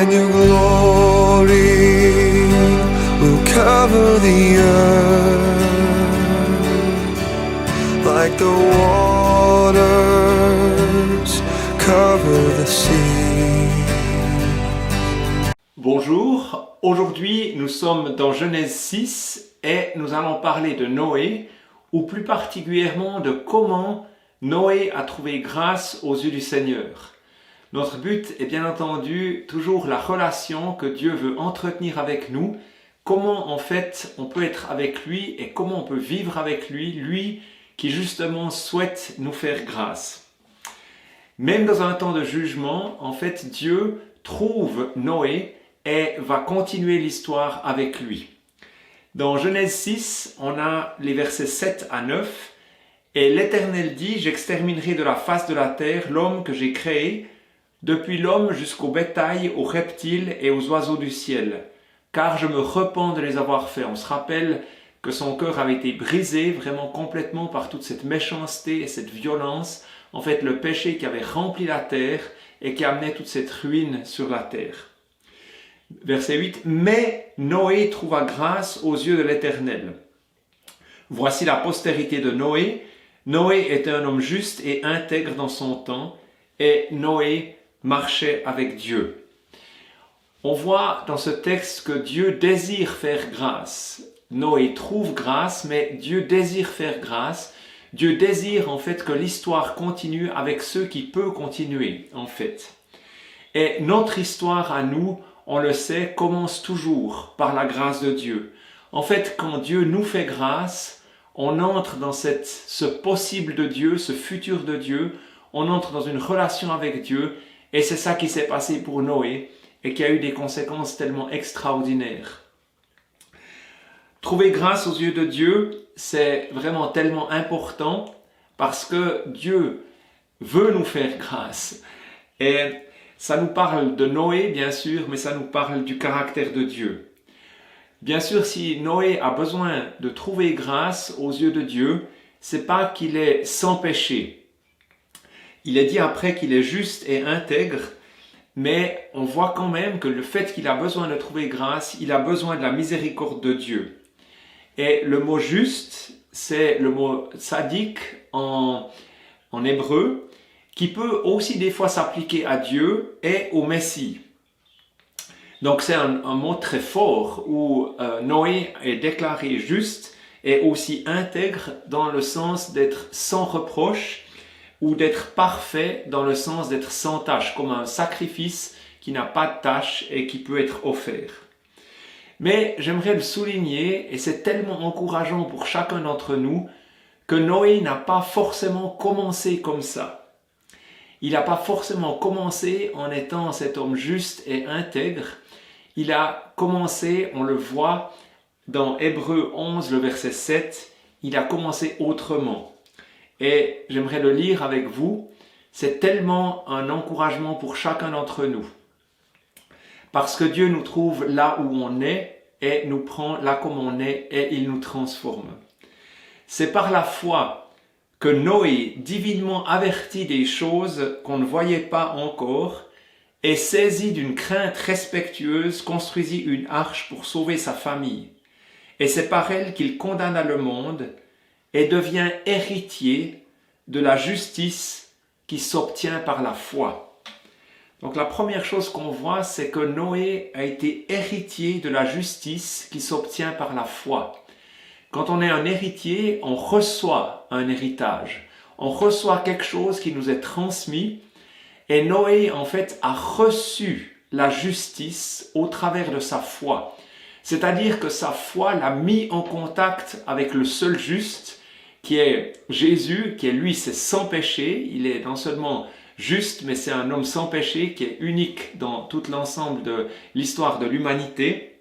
and your glory will cover the earth like the waters cover the sea. Bonjour, aujourd'hui nous sommes dans Genèse 6 et nous allons parler de Noé, ou plus particulièrement de comment Noé a trouvé grâce aux yeux du Seigneur. Notre but est bien entendu toujours la relation que Dieu veut entretenir avec nous, comment en fait on peut être avec lui et comment on peut vivre avec lui, lui qui justement souhaite nous faire grâce. Même dans un temps de jugement, en fait Dieu trouve Noé et va continuer l'histoire avec lui. Dans Genèse 6, on a les versets 7 à 9 et l'Éternel dit « J'exterminerai de la face de la terre l'homme que j'ai créé, depuis l'homme jusqu'au bétail, aux reptiles et aux oiseaux du ciel, car je me repens de les avoir faits. » On se rappelle que son cœur avait été brisé vraiment complètement par toute cette méchanceté et cette violence, en fait le péché qui avait rempli la terre et qui amenait toute cette ruine sur la terre. Verset 8, « Mais Noé trouva grâce aux yeux de l'Éternel. Voici la postérité de Noé. Noé était un homme juste et intègre dans son temps, et Noé marchait avec Dieu. » On voit dans ce texte que Dieu désire faire grâce. Noé trouve grâce, mais Dieu désire faire grâce. Dieu désire en fait que l'histoire continue avec ceux qui peuvent continuer en fait. Et notre histoire à nous, on le sait, commence toujours par la grâce de Dieu. En fait, quand Dieu nous fait grâce, on entre dans ce possible de Dieu, ce futur de Dieu, on entre dans une relation avec Dieu, et c'est ça qui s'est passé pour Noé, et qui a eu des conséquences tellement extraordinaires. Trouver grâce aux yeux de Dieu, c'est vraiment tellement important, parce que Dieu veut nous faire grâce. Et ça nous parle de Noé, bien sûr, mais ça nous parle du caractère de Dieu. Bien sûr, si Noé a besoin de trouver grâce aux yeux de Dieu, c'est pas qu'il est sans péché. Il est dit après qu'il est juste et intègre, mais on voit quand même que le fait qu'il a besoin de trouver grâce, il a besoin de la miséricorde de Dieu. Et le mot juste, c'est le mot sadique en hébreu, qui peut aussi des fois s'appliquer à Dieu et au Messie. Donc c'est un mot très fort où Noé est déclaré juste et aussi intègre dans le sens d'être sans reproche ou d'être parfait dans le sens d'être sans tache, comme un sacrifice qui n'a pas de tache et qui peut être offert. Mais j'aimerais le souligner, et c'est tellement encourageant pour chacun d'entre nous, que Noé n'a pas forcément commencé comme ça. Il n'a pas forcément commencé en étant cet homme juste et intègre. Il a commencé, on le voit dans Hébreux 11, le verset 7, il a commencé autrement. Et j'aimerais le lire avec vous. C'est tellement un encouragement pour chacun d'entre nous. Parce que Dieu nous trouve là où on est et nous prend là comme on est et il nous transforme. C'est par la foi que Noé, divinement averti des choses qu'on ne voyait pas encore, et saisi d'une crainte respectueuse, construisit une arche pour sauver sa famille. Et c'est par elle qu'il condamna le monde et devient héritier de la justice qui s'obtient par la foi. Donc la première chose qu'on voit, c'est que Noé a été héritier de la justice qui s'obtient par la foi. Quand on est un héritier, on reçoit un héritage. On reçoit quelque chose qui nous est transmis. Et Noé, en fait, a reçu la justice au travers de sa foi. C'est-à-dire que sa foi l'a mis en contact avec le seul juste, qui est Jésus, qui est lui, c'est sans péché. Il est non seulement juste, mais c'est un homme sans péché, qui est unique dans tout l'ensemble de l'histoire de l'humanité.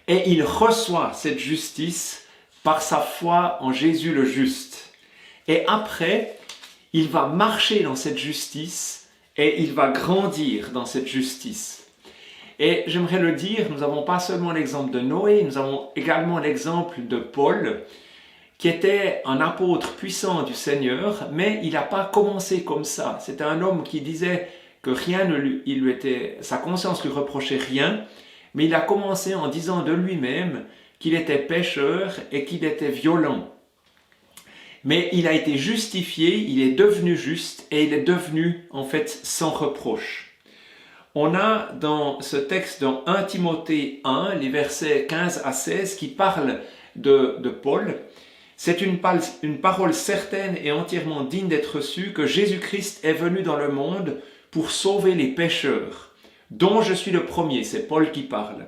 Et il reçoit cette justice par sa foi en Jésus le juste. Et après, il va marcher dans cette justice et il va grandir dans cette justice. Et j'aimerais le dire, nous n'avons pas seulement l'exemple de Noé, nous avons également l'exemple de Paul, qui était un apôtre puissant du Seigneur, mais il n'a pas commencé comme ça. C'était un homme qui disait que rien ne lui était, sa conscience lui reprochait rien, mais il a commencé en disant de lui-même qu'il était pécheur et qu'il était violent. Mais il a été justifié, il est devenu juste et il est devenu en fait sans reproche. On a dans ce texte, dans 1 Timothée 1, les versets 15 à 16, qui parlent de Paul. C'est une parole certaine et entièrement digne d'être reçue que Jésus-Christ est venu dans le monde pour sauver les pécheurs, dont je suis le premier, c'est Paul qui parle.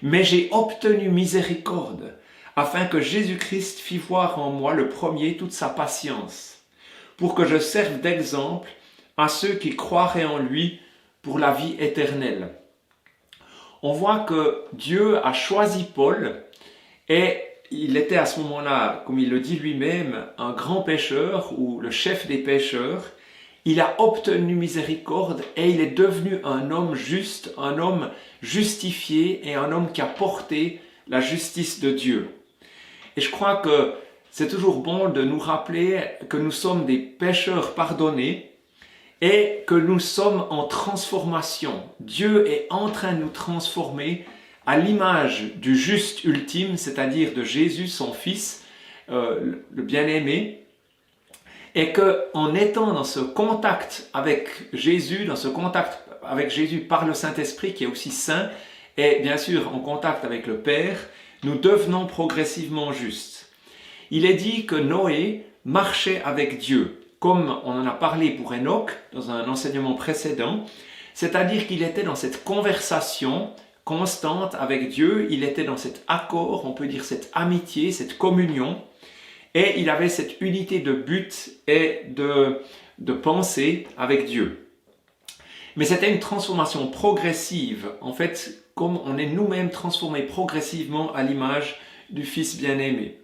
Mais j'ai obtenu miséricorde, afin que Jésus-Christ fît voir en moi le premier toute sa patience, pour que je serve d'exemple à ceux qui croiraient en lui pour la vie éternelle. On voit que Dieu a choisi Paul et il était à ce moment-là, comme il le dit lui-même, un grand pécheur ou le chef des pécheurs. Il a obtenu miséricorde et il est devenu un homme juste, un homme justifié et un homme qui a porté la justice de Dieu. Et je crois que c'est toujours bon de nous rappeler que nous sommes des pécheurs pardonnés et que nous sommes en transformation. Dieu est en train de nous transformer à l'image du juste ultime, c'est-à-dire de Jésus, son Fils, le bien-aimé, et qu'en étant dans ce contact avec Jésus, par le Saint-Esprit qui est aussi saint, et bien sûr en contact avec le Père, nous devenons progressivement justes. Il est dit que Noé marchait avec Dieu, comme on en a parlé pour Enoch dans un enseignement précédent, c'est-à-dire qu'il était dans cette conversation constante avec Dieu, il était dans cet accord, on peut dire cette amitié, cette communion, et il avait cette unité de but et de pensée avec Dieu. Mais c'était une transformation progressive, en fait, comme on est nous-mêmes transformés progressivement à l'image du Fils bien-aimé.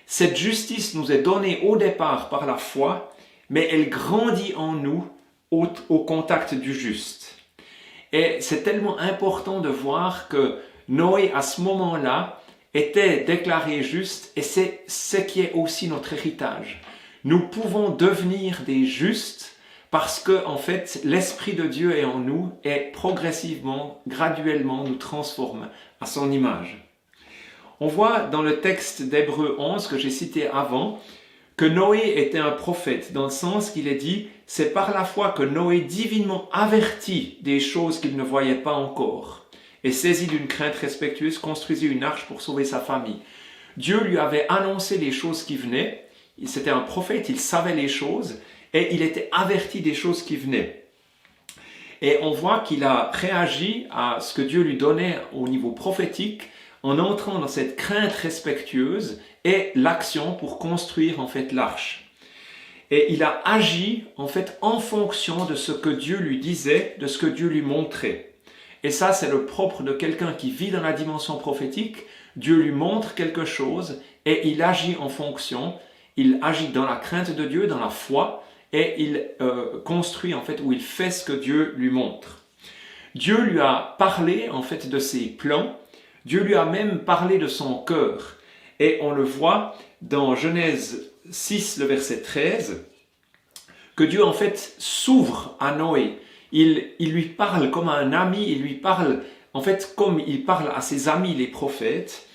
Cette justice nous est donnée au départ par la foi, mais elle grandit en nous au contact du juste. Et c'est tellement important de voir que Noé, à ce moment-là, était déclaré juste, et c'est ce qui est aussi notre héritage. Nous pouvons devenir des justes parce que, en fait, l'Esprit de Dieu est en nous et progressivement, graduellement, nous transforme à son image. On voit dans le texte d'Hébreux 11 que j'ai cité avant que Noé était un prophète, dans le sens qu'il est dit « C'est par la foi que Noé divinement avertit des choses qu'il ne voyait pas encore, et saisi d'une crainte respectueuse, construisit une arche pour sauver sa famille. » Dieu lui avait annoncé les choses qui venaient, c'était un prophète, il savait les choses, et il était averti des choses qui venaient. Et on voit qu'il a réagi à ce que Dieu lui donnait au niveau prophétique, en entrant dans cette crainte respectueuse et l'action pour construire en fait l'arche. Et il a agi en fait en fonction de ce que Dieu lui disait, de ce que Dieu lui montrait. Et ça, c'est le propre de quelqu'un qui vit dans la dimension prophétique. Dieu lui montre quelque chose et il agit en fonction. Il agit dans la crainte de Dieu, dans la foi, et il construit en fait, ou il fait ce que Dieu lui montre. Dieu lui a parlé en fait de ses plans. Dieu lui a même parlé de son cœur. Et on le voit dans Genèse 6, le verset 13, que Dieu en fait s'ouvre à Noé. Il lui parle comme à un ami, il lui parle en fait comme il parle à ses amis les prophètes.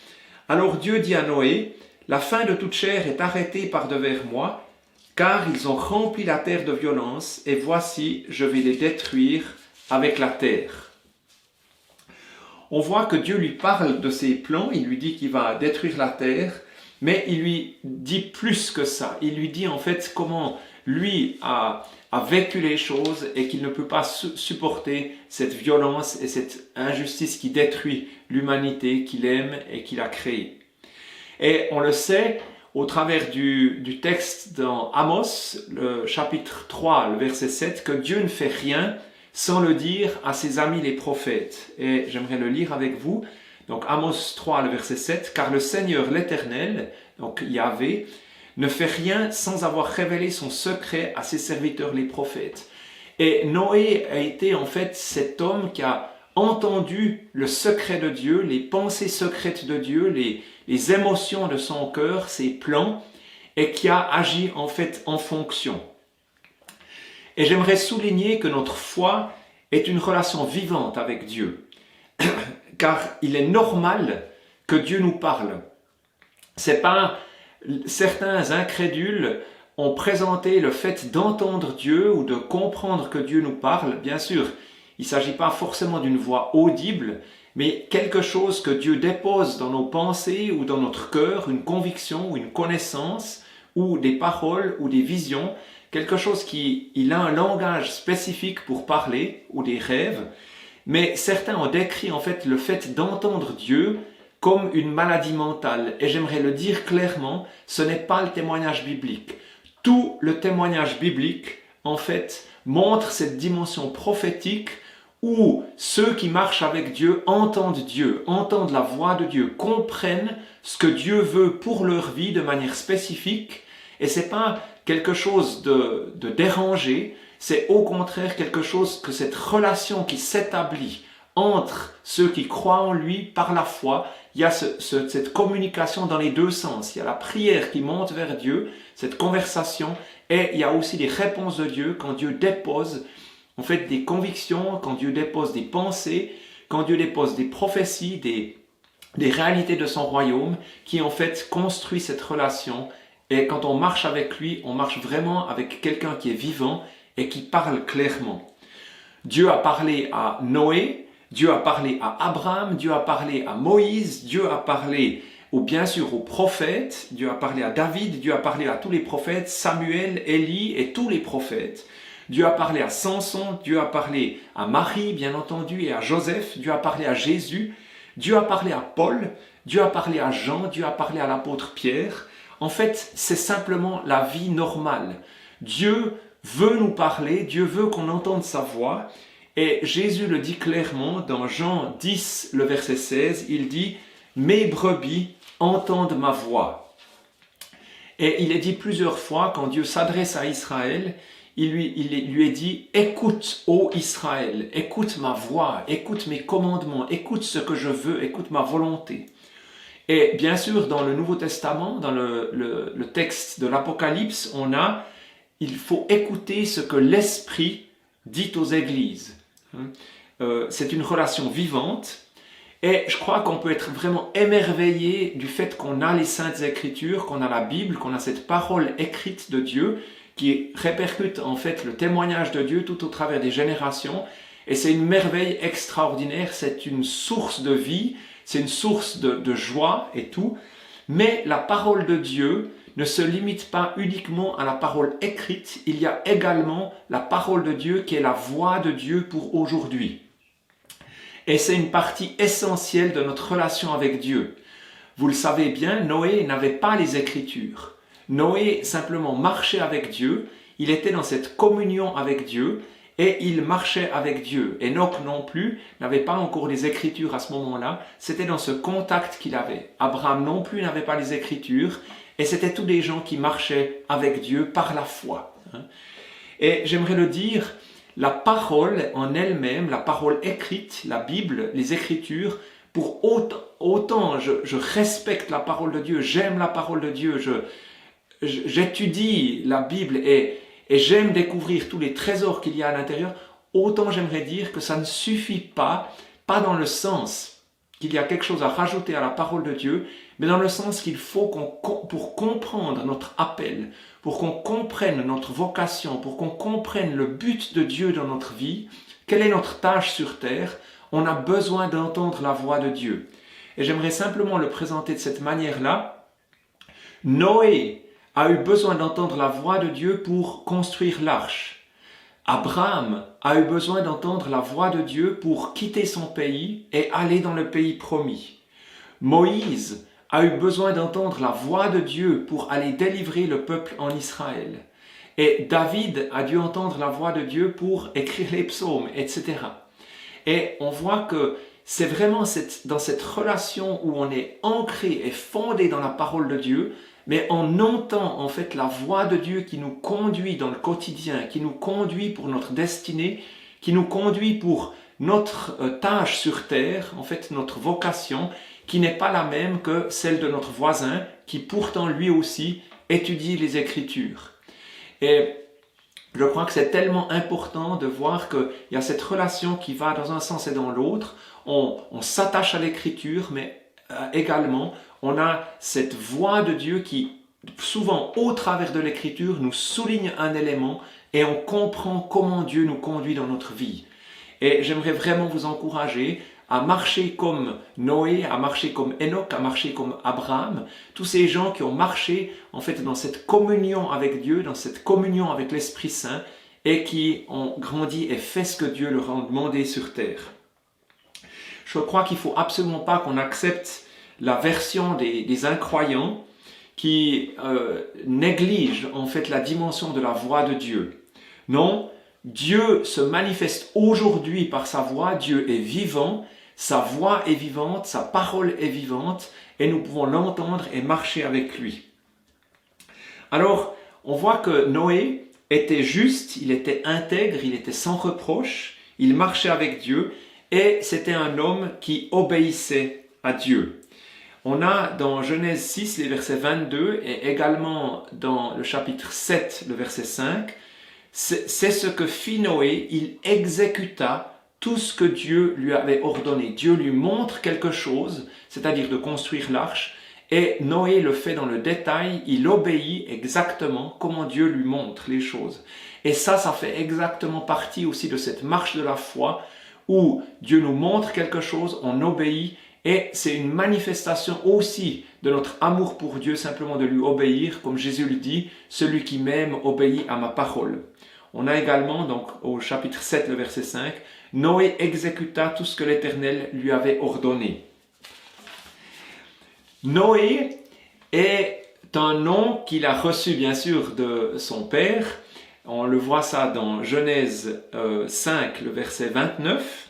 Alors Dieu dit à Noé, « La fin de toute chair est arrêtée par devers moi, car ils ont rempli la terre de violence, et voici, je vais les détruire avec la terre. » On voit que Dieu lui parle de ses plans, il lui dit qu'il va détruire la terre, mais il lui dit plus que ça. Il lui dit en fait comment lui a vécu les choses et qu'il ne peut pas supporter cette violence et cette injustice qui détruit l'humanité qu'il aime et qu'il a créée. Et on le sait au travers du texte dans Amos, le chapitre 3, le verset 7, que Dieu ne fait rien sans le dire à ses amis les prophètes. Et j'aimerais le lire avec vous. Donc Amos 3, le verset 7, « Car le Seigneur l'Éternel, donc Yahvé, ne fait rien sans avoir révélé son secret à ses serviteurs les prophètes. » Et Noé a été en fait cet homme qui a entendu le secret de Dieu, les pensées secrètes de Dieu, les émotions de son cœur, ses plans, et qui a agi en fait en fonction. Et j'aimerais souligner que notre foi est une relation vivante avec Dieu. Car il est normal que Dieu nous parle. C'est pas certains incrédules ont présenté le fait d'entendre Dieu ou de comprendre que Dieu nous parle. Bien sûr, il ne s'agit pas forcément d'une voix audible, mais quelque chose que Dieu dépose dans nos pensées ou dans notre cœur, une conviction ou une connaissance, ou des paroles ou des visions, quelque chose il a un langage spécifique pour parler, ou des rêves, mais certains ont décrit en fait le fait d'entendre Dieu comme une maladie mentale. Et j'aimerais le dire clairement, ce n'est pas le témoignage biblique. Tout le témoignage biblique, en fait, montre cette dimension prophétique où ceux qui marchent avec Dieu, entendent la voix de Dieu, comprennent ce que Dieu veut pour leur vie de manière spécifique. Et c'est pas quelque chose de dérangé, c'est au contraire quelque chose que cette relation qui s'établit entre ceux qui croient en lui par la foi, il y a cette communication dans les deux sens. Il y a la prière qui monte vers Dieu, cette conversation, et il y a aussi les réponses de Dieu quand Dieu dépose en fait des convictions, quand Dieu dépose des pensées, quand Dieu dépose des prophéties, des réalités de son royaume, qui en fait construit cette relation. Et quand on marche avec lui, on marche vraiment avec quelqu'un qui est vivant et qui parle clairement. Dieu a parlé à Noé, Dieu a parlé à Abraham, Dieu a parlé à Moïse, Dieu a parlé bien sûr aux prophètes, Dieu a parlé à David, Dieu a parlé à tous les prophètes, Samuel, Élie et tous les prophètes. Dieu a parlé à Samson, Dieu a parlé à Marie, bien entendu, et à Joseph, Dieu a parlé à Jésus, Dieu a parlé à Paul, Dieu a parlé à Jean, Dieu a parlé à l'apôtre Pierre. En fait, c'est simplement la vie normale. Dieu veut nous parler, Dieu veut qu'on entende sa voix. Et Jésus le dit clairement dans Jean 10, le verset 16, il dit « Mes brebis entendent ma voix ». Et il est dit plusieurs fois, quand Dieu s'adresse à Israël, il lui est dit « Écoute, ô Israël, écoute ma voix, écoute mes commandements, écoute ce que je veux, écoute ma volonté ». Et bien sûr, dans le Nouveau Testament, dans le texte de l'Apocalypse, il faut écouter ce que l'Esprit dit aux églises. C'est une relation vivante. Et je crois qu'on peut être vraiment émerveillé du fait qu'on a les Saintes Écritures, qu'on a la Bible, qu'on a cette parole écrite de Dieu qui répercute en fait le témoignage de Dieu tout au travers des générations. Et c'est une merveille extraordinaire, c'est une source de vie, c'est une source de joie et tout. Mais la parole de Dieu ne se limite pas uniquement à la parole écrite, il y a également la parole de Dieu qui est la voix de Dieu pour aujourd'hui. Et c'est une partie essentielle de notre relation avec Dieu. Vous le savez bien, Noé n'avait pas les Écritures. Noé simplement marchait avec Dieu, il était dans cette communion avec Dieu et il marchait avec Dieu. Enoch non plus n'avait pas encore les Écritures à ce moment-là, c'était dans ce contact qu'il avait. Abraham non plus n'avait pas les Écritures et c'était tous des gens qui marchaient avec Dieu par la foi. Et j'aimerais le dire, la parole en elle-même, la parole écrite, la Bible, les Écritures, pour autant je respecte la parole de Dieu, j'aime la parole de Dieu, j'étudie la Bible et j'aime découvrir tous les trésors qu'il y a à l'intérieur, autant j'aimerais dire que ça ne suffit pas dans le sens qu'il y a quelque chose à rajouter à la parole de Dieu, mais dans le sens qu'il faut pour comprendre notre appel, pour qu'on comprenne notre vocation, pour qu'on comprenne le but de Dieu dans notre vie, quelle est notre tâche sur terre, on a besoin d'entendre la voix de Dieu. Et j'aimerais simplement le présenter de cette manière-là. Noé a eu besoin d'entendre la voix de Dieu pour construire l'arche. Abraham a eu besoin d'entendre la voix de Dieu pour quitter son pays et aller dans le pays promis. Moïse a eu besoin d'entendre la voix de Dieu pour aller délivrer le peuple en Israël. Et David a dû entendre la voix de Dieu pour écrire les psaumes, etc. Et on voit que c'est vraiment dans cette relation où on est ancré et fondé dans la parole de Dieu, mais on entend en fait la voix de Dieu qui nous conduit dans le quotidien, qui nous conduit pour notre destinée, qui nous conduit pour notre tâche sur terre, en fait notre vocation, qui n'est pas la même que celle de notre voisin, qui pourtant lui aussi étudie les Écritures. Et Je crois que c'est tellement important de voir qu'il y a cette relation qui va dans un sens et dans l'autre. On s'attache à l'écriture, mais également, on a cette voix de Dieu qui, souvent, au travers de l'écriture, nous souligne un élément et on comprend comment Dieu nous conduit dans notre vie. Et j'aimerais vraiment vous encourager à marcher comme Noé, à marcher comme Enoch, à marcher comme Abraham, tous ces gens qui ont marché en fait dans cette communion avec Dieu, dans cette communion avec l'Esprit Saint et qui ont grandi et fait ce que Dieu leur a demandé sur terre. Je crois qu'il ne faut absolument pas qu'on accepte la version des incroyants qui négligent en fait la dimension de la voix de Dieu. Non, Dieu se manifeste aujourd'hui par sa voix, Dieu est vivant, sa voix est vivante, sa parole est vivante et nous pouvons l'entendre et marcher avec lui. Alors, on voit que Noé était juste, il était intègre, il était sans reproche, il marchait avec Dieu et c'était un homme qui obéissait à Dieu. On a dans Genèse 6, les versets 22 et également dans le chapitre 7, le verset 5, c'est ce que fit Noé, il exécuta tout ce que Dieu lui avait ordonné. Dieu lui montre quelque chose, c'est-à-dire de construire l'arche, et Noé le fait dans le détail, il obéit exactement comment Dieu lui montre les choses. Et ça fait exactement partie aussi de cette marche de la foi, où Dieu nous montre quelque chose, on obéit, et c'est une manifestation aussi de notre amour pour Dieu, simplement de lui obéir, comme Jésus le dit, « Celui qui m'aime obéit à ma parole ». On a également, donc au chapitre 7, le verset 5, « Noé exécuta tout ce que l'Éternel lui avait ordonné ». Noé est un nom qu'il a reçu bien sûr de son père. On le voit ça dans Genèse 5, le verset 29.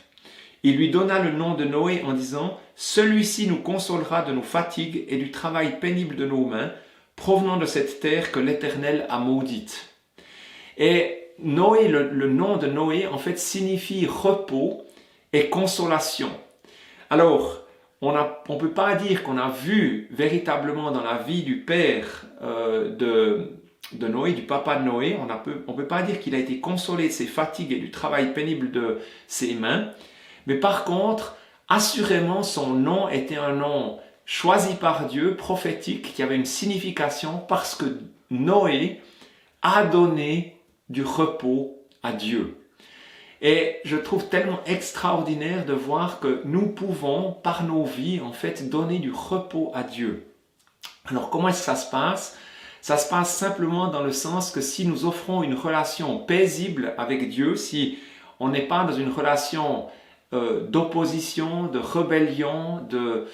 Il lui donna le nom de Noé en disant « Celui-ci nous consolera de nos fatigues et du travail pénible de nos mains, provenant de cette terre que l'Éternel a maudite. » Et Noé, le nom de Noé, en fait, signifie repos et consolation. Alors, on ne peut pas dire qu'on a vu véritablement dans la vie du père de Noé, du papa de Noé, on peut pas dire qu'il a été consolé de ses fatigues et du travail pénible de ses mains, mais par contre, assurément, son nom était un nom choisi par Dieu, prophétique, qui avait une signification parce que Noé a donné du repos à Dieu. Et je trouve tellement extraordinaire de voir que nous pouvons, par nos vies, en fait, donner du repos à Dieu. Alors, comment est-ce que ça se passe? Ça se passe simplement dans le sens que si nous offrons une relation paisible avec Dieu, si on n'est pas dans une relation d'opposition, de rébellion, de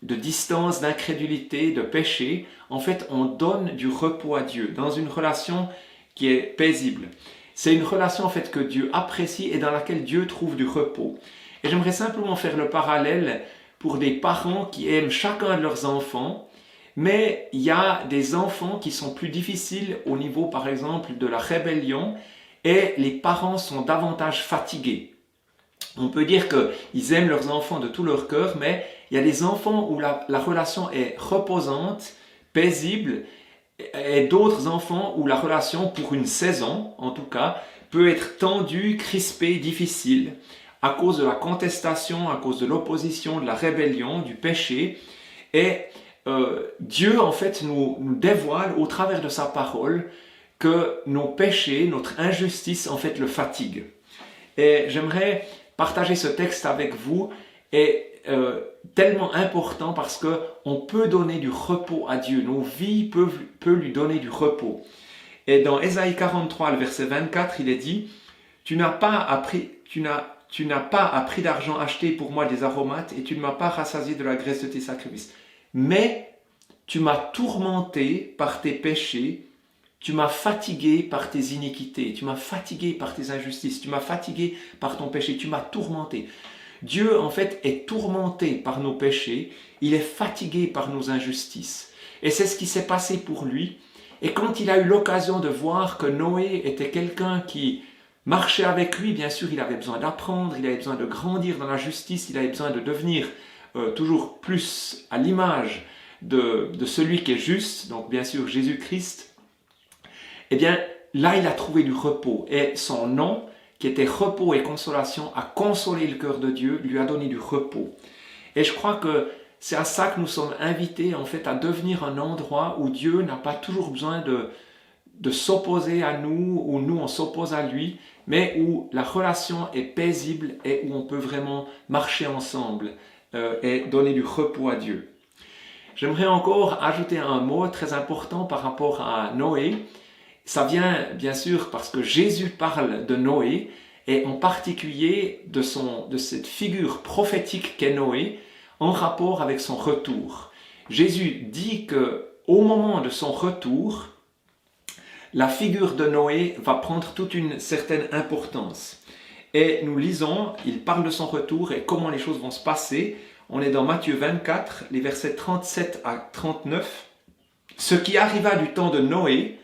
distance, d'incrédulité, de péché, en fait, on donne du repos à Dieu dans une relation qui est paisible. C'est une relation en fait que Dieu apprécie et dans laquelle Dieu trouve du repos. Et j'aimerais simplement faire le parallèle pour des parents qui aiment chacun de leurs enfants, mais il y a des enfants qui sont plus difficiles au niveau par exemple de la rébellion et les parents sont davantage fatigués. On peut dire qu'ils aiment leurs enfants de tout leur cœur, mais il y a des enfants où la relation est reposante, paisible, et d'autres enfants où la relation, pour une saison en tout cas, peut être tendue, crispée, difficile, à cause de la contestation, à cause de l'opposition, de la rébellion, du péché. Et Dieu en fait nous dévoile au travers de sa parole que nos péchés, notre injustice en fait le fatigue. Et j'aimerais partager ce texte avec vous et tellement important parce que on peut donner du repos à Dieu. Nos vies peuvent lui donner du repos. Et dans Ésaïe 43, le verset 24, il est dit « Tu n'as pas à prix d'argent acheté pour moi des aromates et tu ne m'as pas rassasié de la graisse de tes sacrifices. Mais tu m'as tourmenté par tes péchés, tu m'as fatigué par tes iniquités, tu m'as fatigué par tes injustices, tu m'as fatigué par ton péché, tu m'as tourmenté. » Dieu, en fait, est tourmenté par nos péchés, il est fatigué par nos injustices. Et c'est ce qui s'est passé pour lui. Et quand il a eu l'occasion de voir que Noé était quelqu'un qui marchait avec lui, bien sûr, il avait besoin d'apprendre, il avait besoin de grandir dans la justice, il avait besoin de devenir toujours plus à l'image de celui qui est juste, donc bien sûr Jésus-Christ. Eh bien, là, il a trouvé du repos. Et son nom, qui était repos et consolation, a consolé le cœur de Dieu, lui a donné du repos. Et je crois que c'est à ça que nous sommes invités, en fait, à devenir un endroit où Dieu n'a pas toujours besoin de s'opposer à nous, où nous, on s'oppose à lui, mais où la relation est paisible et où on peut vraiment marcher ensemble et donner du repos à Dieu. J'aimerais encore ajouter un mot très important par rapport à Noé. Ça vient bien sûr parce que Jésus parle de Noé et en particulier de cette figure prophétique qu'est Noé en rapport avec son retour. Jésus dit que au moment de son retour, la figure de Noé va prendre toute une certaine importance. Et nous lisons, il parle de son retour et comment les choses vont se passer. On est dans Matthieu 24, les versets 37 à 39. « Ce qui arriva du temps de Noé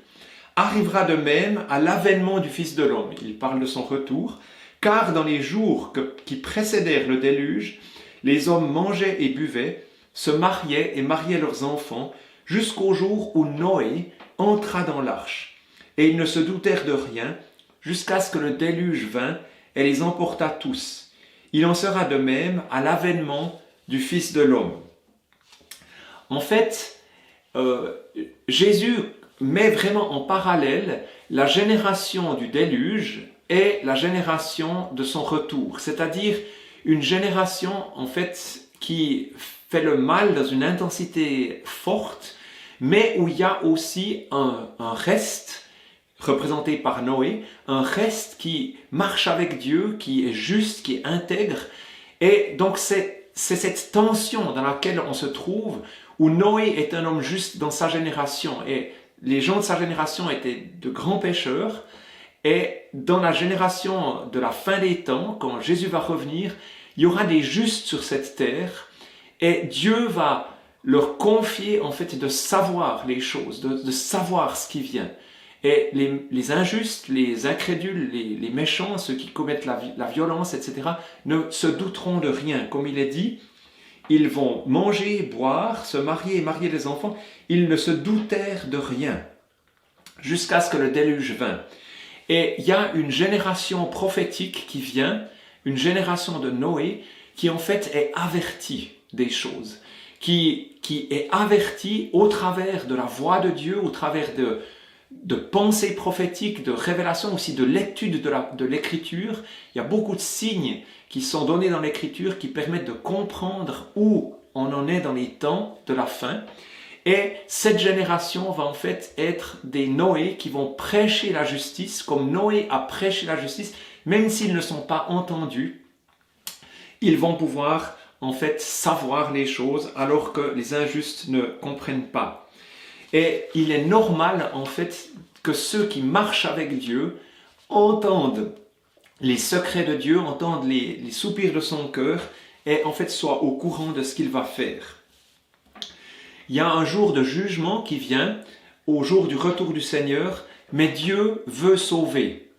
arrivera de même à l'avènement du Fils de l'homme. » Il parle de son retour. « Car dans les jours qui précédèrent le déluge, les hommes mangeaient et buvaient, se mariaient et mariaient leurs enfants, jusqu'au jour où Noé entra dans l'arche. Et ils ne se doutèrent de rien, jusqu'à ce que le déluge vînt et les emporta tous. Il en sera de même à l'avènement du Fils de l'homme. » En fait, Jésus met vraiment en parallèle la génération du déluge et la génération de son retour, c'est-à-dire une génération en fait qui fait le mal dans une intensité forte, mais où il y a aussi un reste représenté par Noé, un reste qui marche avec Dieu, qui est juste, qui est intègre. Et donc c'est cette tension dans laquelle on se trouve, où Noé est un homme juste dans sa génération, et les gens de sa génération étaient de grands pécheurs, et dans la génération de la fin des temps, quand Jésus va revenir, il y aura des justes sur cette terre, et Dieu va leur confier en fait de savoir les choses, de savoir ce qui vient. Et les injustes, les incrédules, les méchants, ceux qui commettent la violence, etc., ne se douteront de rien. Comme il est dit, ils vont manger, boire, se marier et marier les enfants. Ils ne se doutèrent de rien, jusqu'à ce que le déluge vînt. Et il y a une génération prophétique qui vient, une génération de Noé, qui en fait est avertie des choses, qui est avertie au travers de la voix de Dieu, au travers de pensées prophétiques, de révélations, aussi de l'étude de l'écriture. Il y a beaucoup de signes qui sont donnés dans l'écriture qui permettent de comprendre où on en est dans les temps de la fin. Et cette génération va en fait être des Noé qui vont prêcher la justice, comme Noé a prêché la justice, même s'ils ne sont pas entendus, ils vont pouvoir en fait savoir les choses alors que les injustes ne comprennent pas. Et il est normal en fait que ceux qui marchent avec Dieu entendent les secrets de Dieu, entendent les soupirs de son cœur et en fait soient au courant de ce qu'il va faire. Il y a un jour de jugement qui vient, au jour du retour du Seigneur, mais Dieu veut sauver.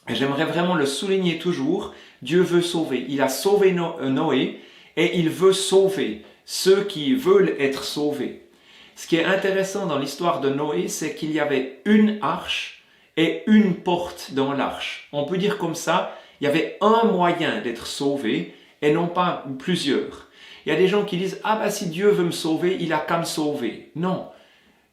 Et j'aimerais vraiment le souligner toujours, Dieu veut sauver. Il a sauvé Noé et il veut sauver ceux qui veulent être sauvés. Ce qui est intéressant dans l'histoire de Noé, c'est qu'il y avait une arche et une porte dans l'arche. On peut dire comme ça, il y avait un moyen d'être sauvé et non pas plusieurs. Il y a des gens qui disent « Ah ben si Dieu veut me sauver, il a qu'à me sauver ». Non,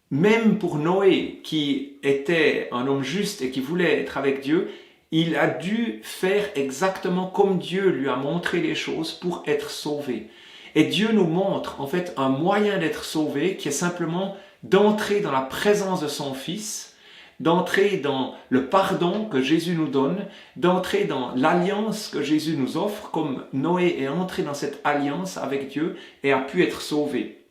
même pour Noé, qui était un homme juste et qui voulait être avec Dieu, il a dû faire exactement comme Dieu lui a montré les choses pour être sauvé. Et Dieu nous montre en fait un moyen d'être sauvé qui est simplement d'entrer dans la présence de son Fils, d'entrer dans le pardon que Jésus nous donne, d'entrer dans l'alliance que Jésus nous offre, comme Noé est entré dans cette alliance avec Dieu et a pu être sauvé.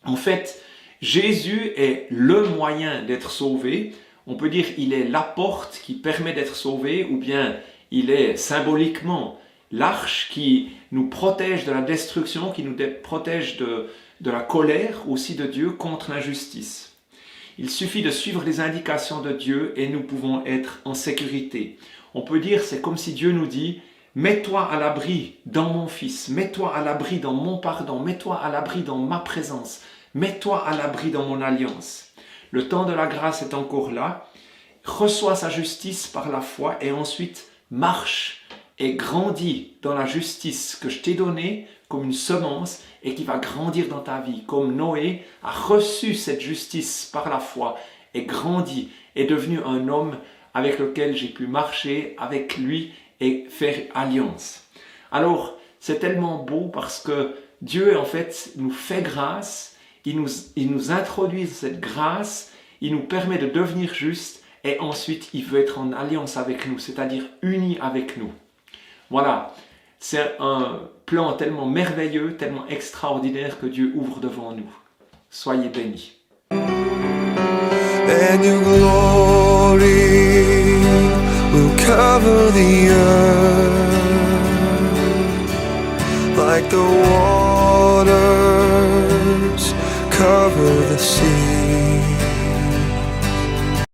En fait, Jésus est le moyen d'être sauvé. On peut dire qu'il est la porte qui permet d'être sauvé, ou bien il est symboliquement l'arche qui nous protège de la destruction, qui nous protège de la colère aussi de Dieu contre l'injustice. Il suffit de suivre les indications de Dieu et nous pouvons être en sécurité. On peut dire, c'est comme si Dieu nous dit « Mets-toi à l'abri dans mon Fils, mets-toi à l'abri dans mon pardon, mets-toi à l'abri dans ma présence, mets-toi à l'abri dans mon alliance. » Le temps de la grâce est encore là. reçois sa justice par la foi et ensuite marche et grandis dans la justice que je t'ai donnée comme une semence et qui va grandir dans ta vie, comme Noé a reçu cette justice par la foi et grandi, est devenu un homme avec lequel j'ai pu marcher avec lui et faire alliance. Alors, c'est tellement beau parce que Dieu, en fait, nous fait grâce, il nous introduit cette grâce, il nous permet de devenir justes et ensuite il veut être en alliance avec nous, c'est-à-dire uni avec nous. Voilà, c'est un plan tellement merveilleux, tellement extraordinaire que Dieu ouvre devant nous. Soyez bénis. And your glory will cover the earth like the